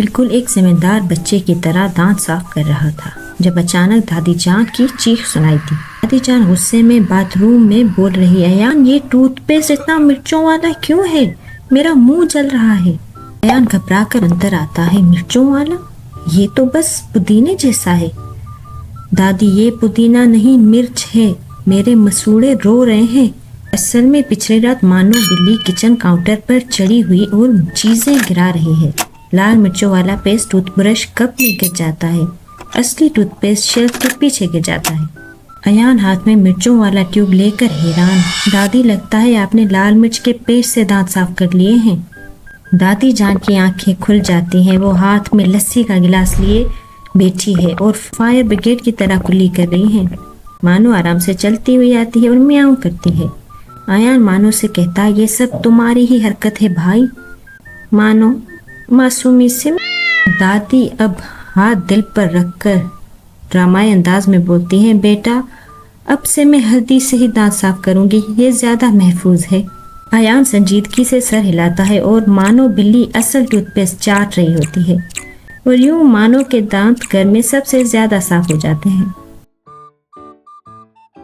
بالکل ایک ذمہ دار بچے کی طرح دانت صاف کر رہا تھا جب اچانک دادی جان کی چیخ سنائی دی۔ دادی جان غصے میں باتھ روم میں بول رہی، ایان یہ ٹوتھ پیسٹ اتنا مرچوں والا کیوں ہے؟ میرا منہ جل رہا ہے۔ ایان گھبرا کر اندر آتا ہے، مرچوں والا؟ یہ تو بس پودینے جیسا ہے۔ دادی یہ پودینہ نہیں مرچ ہے، میرے مسوڑے رو رہے ہیں۔ اصل میں پچھلی رات مانو بلی کچن کاؤنٹر پر چڑھی ہوئی اور چیزیں گرا رہی ہے۔ لال مرچوں والا پیسٹ ٹوتھ برش کپ میں گر جاتا ہے، اصلی ٹوتھ پیسٹ شیلف کے پیچھے گر جاتا ہے۔ ایان ہاتھ میں مرچوں والا ٹیوب لے کر حیران، دادی لگتا ہے آپ نے لال مرچ کے پیسٹ سے دانت صاف کر لیے ہیں۔ دادی جان کی آنکھیں کھل جاتی ہیں، وہ ہاتھ میں لسی کا گلاس لیے بیٹھی ہے اور فائر بریگیڈ کی طرح کلی کر رہی ہے۔ مانو آرام سے چلتی ہوئی آتی ہے اور میاؤں کرتی ہے۔ ایان مانو سے کہتا، یہ سب تمہاری ہی حرکت ہے بھائی۔ مانو معصومی سے دادی اب ہاتھ دل پر رکھ کر ڈرامائی انداز میں بولتی ہیں، بیٹا اب سے میں ہلدی سے ہی دانت صاف کروں گی، یہ زیادہ محفوظ ہے۔ ایان سنجیدگی سے سر ہلاتا ہے اور مانو بلی اصل ٹوتھ پیسٹ چاٹ رہی ہوتی ہے، اور یوں مانو کے دانت گھر میں سب سے زیادہ صاف ہو جاتے ہیں۔